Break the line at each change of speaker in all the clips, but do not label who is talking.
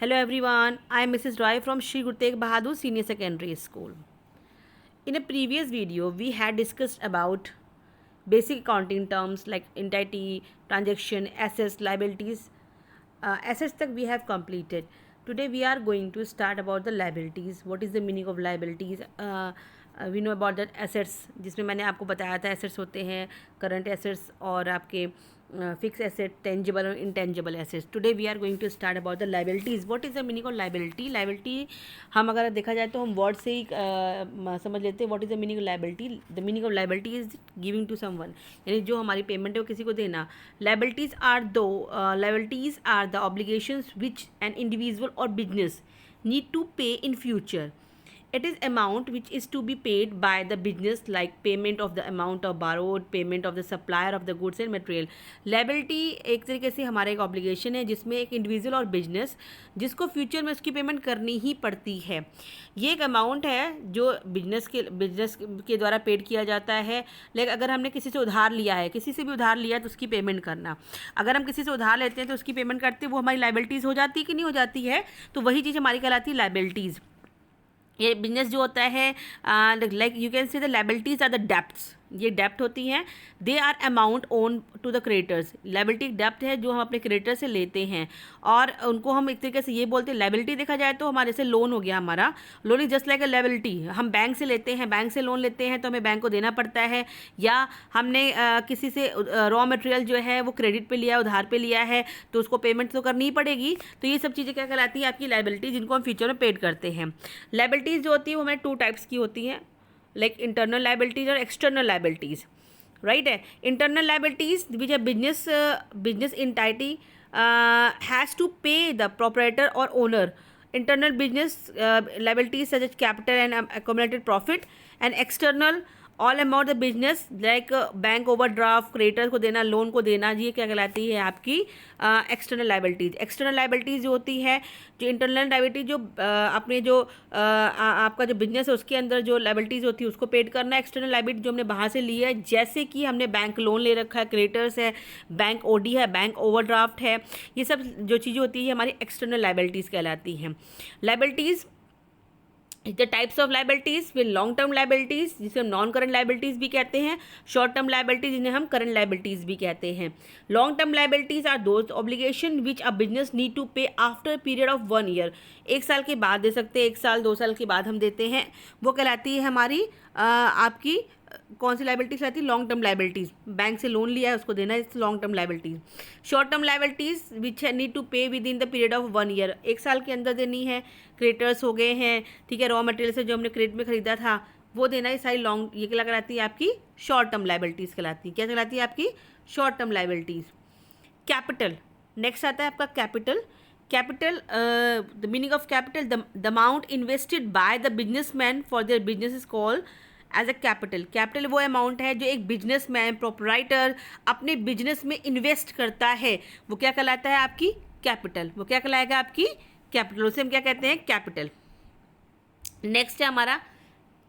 Hello everyone, I am Mrs. Roy from Shri Guru Tegh Bahadur Senior Secondary School. In a previous video, we had discussed about basic accounting terms like entity, transaction, assets, liabilities. Assets tak we have completed. Today we are going to start about the liabilities. What is the meaning of liabilities? We know about that assets, जिसमें मैंने आपको बताया था assets होते हैं current assets और आपके fix asset, tangible और intangible assets. Today we are going to start about the liabilities. What is the meaning of liability? Liability हम अगर देखा जाए तो हम वर्ड से ही समझ लेते हैं. What is the meaning of liability? The meaning of liability is giving to someone, यानी जो हमारी पेमेंट है वो किसी को देना. Liabilities are the obligations which an individual और business need to pay in future. It is amount which is to be paid by the business, like payment of the amount of borrowed, payment of the supplier of the goods and material. Liability एक तरीके से हमारा एक obligation है जिसमें एक individual और business जिसको फ्यूचर में उसकी पेमेंट करनी ही पड़ती है. ये एक अमाउंट है जो बिजनेस के द्वारा पेड किया जाता है. लेकिन अगर हमने किसी से उधार लिया है, किसी से भी उधार लिया है तो उसकी पेमेंट करना. अगर हम किसी से उधार लेते हैं तो उसकी पेमेंट करते हैं, वो हमारी लाइबिलिटीज़ हो जाती है कि नहीं हो जाती है? तो वही चीज़ हमारी कहलाती है लाइबिलिटीज़. ये बिजनेस जो होता है, like you can say the liabilities are the debts. ये डेप्ट होती हैं. They are amount own to the creditors. Liability डेप्ट है जो हम अपने क्रेडिटर से लेते हैं और उनको हम एक तरीके से ये बोलते हैं. लाइबिलिटी देखा जाए तो हमारे से लोन हो गया. हमारा loan is just like a liability. हम बैंक से लेते हैं, बैंक से लोन लेते हैं तो हमें बैंक को देना पड़ता है. या हमने किसी से रॉ मटेरियल जो है वो क्रेडिट पे लिया है, उधार पे लिया है, तो उसको पेमेंट तो करनी ही पड़ेगी. तो ये सब चीज़ें क्या कहलाती है? आपकी लाइबिलिटी, जिनको हम फ्यूचर में पेड करते हैं. लाइबिलिटीज़ जो होती है वो हमें 2 टाइप्स की होती हैं, लाइक इंटरनल लाइबिलिटीज और एक्सटर्नल लाइबिलिटीज. राइट है. इंटरनल लाइबिलिटीज विच है business entity has to pay the proprietor और owner. Internal business liabilities such as capital and accumulated profit. And external all amount the business like bank overdraft, creditor को देना, loan को देना. ये क्या कहलाती है? आपकी एक्सटर्नल लाइबिलिटीज. एक्सटर्नल लाइबिलिटीज जो होती है, जो इंटरनल लाइबिलिटी जो अपने जो आपका जो बिजनेस है उसके अंदर जो लाइबिलिटीज होती है उसको पेड करना. एक्सटर्नल लाइबिलिटी जो हमने बाहर से ली है, जैसे कि हमने बैंक लोन ले रखा है, क्रेडिटर्स है, बैंक ओडी है, बैंक ओवरड्राफ्ट है, ये सब जो चीज़ें होती है हमारी एक्सटर्नल लाइबिलिटीज़ कहलाती हैं. Liabilities the types of liabilities with long term liabilities जिसे हम नॉन करंट लाइबिलिटीज भी कहते हैं, शॉर्ट टर्म लाइबिलिटीज जिन्हें हम करंट लाइबिलिटीज भी कहते हैं. Long term liabilities are those obligation which a business need to pay after period of 1 year. 1 साल के बाद दे सकते हैं, 1 साल 2 साल के बाद हम देते हैं. वो कहलाती है हमारी आपकी कौन सी लाइबिलिटीज रहती है? Long term liabilities. बैंक से लोन लिया है उसको देना है, long term liabilities. Short term liabilities which need to pay within the period of 1 year. 1 साल के अंदर देनी है. क्रेडिटर्स हो गए हैं, ठीक है, रॉ मटेरियल से जो हमने क्रेडिट में खरीदा था वो देना है. सारी लॉन्ग, ये क्या कहलाती है? आपकी शॉर्ट टर्म लाइबिलिटीज कहलाती है. क्या कहलाती है? आपकी short term liabilities. Capital next आता है आपका capital. Capital, the meaning of capital, the amount invested by the businessman for their business is called as a capital. Capital वो अमाउंट है जो एक बिजनेसमैन, प्रोपराइटर अपने बिजनेस में इन्वेस्ट करता है. वो क्या कहलाता है? आपकी कैपिटल. वो क्या कहलाएगा? आपकी कैपिटल. उसे हम क्या कहते हैं? कैपिटल. नेक्स्ट है हमारा,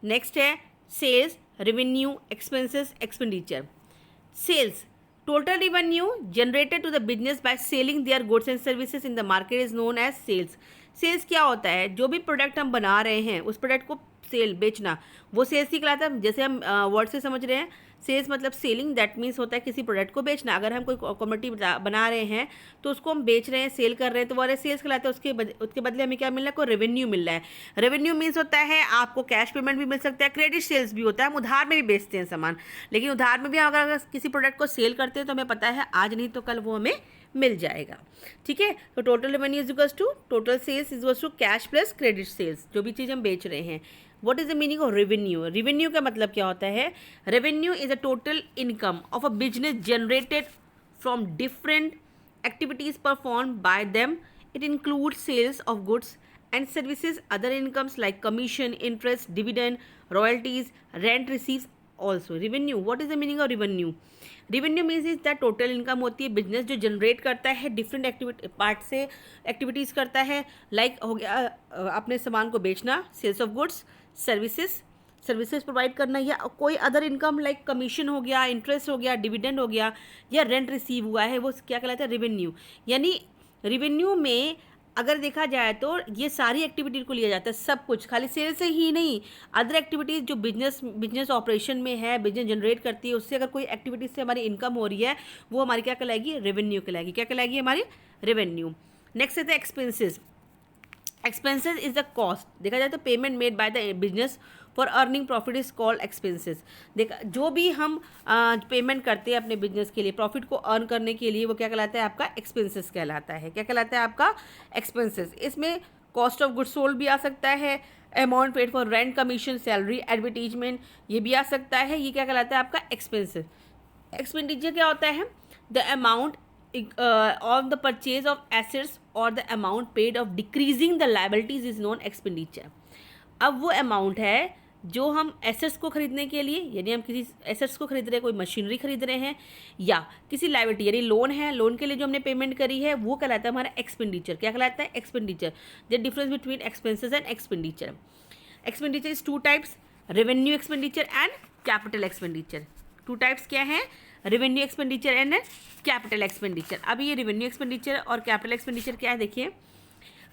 नेक्स्ट है sales, revenue, expenses, expenditure. Sales, total revenue generated to the business by selling their goods and services in the market is known as sales. Sales क्या होता है? जो भी प्रोडक्ट हम बना रहे हैं उस प्रोडक्ट को सेल, बेचना, वो सेल्स ही कहलाता है. जैसे हम वर्ड से समझ रहे हैं, सेल्स मतलब सेलिंग, दैट मीन्स होता है किसी प्रोडक्ट को बेचना. अगर हम कोई कमोडिटी बना रहे हैं तो उसको हम बेच रहे हैं, सेल कर रहे हैं, तो वो सेल्स कहलाता है. उसके बदले हमें क्या मिल रहा है? कोई रेवेन्यू मिल रहा है. रेवेन्यू मीन्स होता है आपको कैश पेमेंट भी मिल सकता है, क्रेडिट सेल्स भी होता है. हम उधार में भी बेचते हैं सामान, लेकिन उधार में भी अगर किसी प्रोडक्ट को सेल करते हैं तो हमें पता है आज नहीं तो कल वो हमें मिल जाएगा. ठीक है. तो total revenue is equals to total sales is equals to cash plus credit sales, जो भी चीज़ हम बेच रहे हैं. What is the meaning of revenue? Revenue का मतलब क्या होता है? Revenue is a total income of a business generated from different activities performed by them. It includes sales of goods and services, other incomes like commission, interest, dividend, royalties, rent receipts also. Revenue, what is the meaning of revenue? Revenue means is that total income होती है business जो generate करता है different activity part से activities करता है. Like हो गया अपने सामान को बेचना, sales of goods, services provide करना, या कोई अदर इनकम लाइक कमीशन हो गया, इंटरेस्ट हो गया, डिविडेंड हो गया, या रेंट रिसीव हुआ है, वो क्या कहलाता है? रेवेन्यू. यानी रेवेन्यू में अगर देखा जाए तो ये सारी एक्टिविटी को लिया जाता है, सब कुछ, खाली सेल से ही नहीं, अदर एक्टिविटीज़ जो बिजनेस ऑपरेशन में है, बिजनेस जनरेट करती है, उससे अगर कोई एक्टिविटीज से हमारी इनकम हो रही है, वो हमारी क्या कहलाएगी, रेवेन्यू कहलाएगी। क्या कहलाएगी, हमारी रेवेन्यू। नेक्स्ट है expenses. Expenses is the cost, देखा जाए तो payment made by the business for earning profit is called expenses. देखा, जो भी हम पेमेंट करते हैं अपने बिजनेस के लिए, प्रॉफिट को अर्न करने के लिए, वो क्या कहलाता है, आपका एक्सपेंसेस कहलाता है। क्या कहलाता है, आपका एक्सपेंसेस। इसमें कॉस्ट ऑफ गुड्स सोल्ड भी आ सकता है, amount paid for rent, commission, salary, advertisement, ये भी आ सकता है। ये क्या कहलाता है, आपका एक्सपेंसेस। एक्सपेंडिचर क्या होता है, the amount on the purchase of assets और the amount paid of decreasing the liabilities is known expenditure. अब वो अमाउंट है जो हम एसेट्स को खरीदने के लिए, यानी हम किसी एसेट्स को खरीद रहे हैं, कोई मशीनरी खरीद रहे हैं, या किसी लायबिलिटी यानी लोन है, लोन के लिए जो हमने पेमेंट करी है, वो कहलाता है हमारा एक्सपेंडिचर। क्या कहलाता है, expenditure. The difference between expenses and expenditure. Expenditure is two types, revenue expenditure and capital expenditure. Two types क्या है, revenue expenditure and capital expenditure. अब ये रेवेन्यू एक्सपेंडिचर और कैपिटल एक्सपेंडिचर क्या है, देखिए।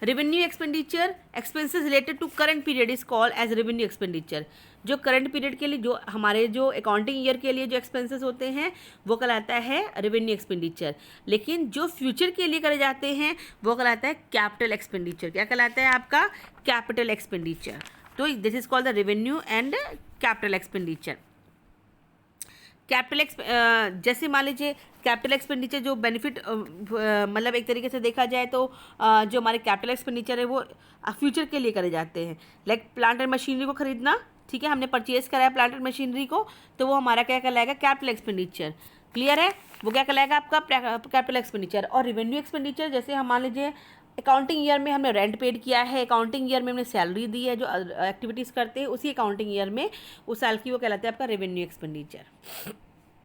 Revenue expenditure, expenses related to current period is called as revenue expenditure. जो current period के लिए, जो हमारे जो अकाउंटिंग ईयर के लिए जो एक्सपेंसेस होते हैं, वो कहलाता है रेवेन्यू एक्सपेंडिचर। लेकिन जो फ्यूचर के लिए करे जाते हैं, वो कहलाता है कैपिटल एक्सपेंडिचर। क्या कहलाता है, आपका कैपिटल एक्सपेंडिचर। तो this is called the revenue and capital expenditure. Capital जैसे मान लीजिए कैपिटल एक्सपेंडिचर जो बेनिफिट मतलब एक तरीके से देखा जाए तो जो हमारे कैपिटल एक्सपेंडिचर है वो फ्यूचर के लिए करे जाते हैं। लाइक प्लांट एंड मशीनरी को खरीदना, ठीक है, हमने परचेज करा है प्लांट एंड मशीनरी को, तो वो हमारा क्या कहलाएगा, कैपिटल एक्सपेंडिचर। क्लियर है, वो क्या कहलाएगा, आपका कैपिटल एक्सपेंडिचर। और रेवेन्यू एक्सपेंडिचर, जैसे हम मान लीजिए अकाउंटिंग ईयर में हमने रेंट पेड किया है, अकाउंटिंग ईयर में हमने सैलरी दी है, जो एक्टिविटीज़ करते हैं उसी अकाउंटिंग ईयर में उस साल की, वो कहलाता है आपका रेवेन्यू एक्सपेंडिचर।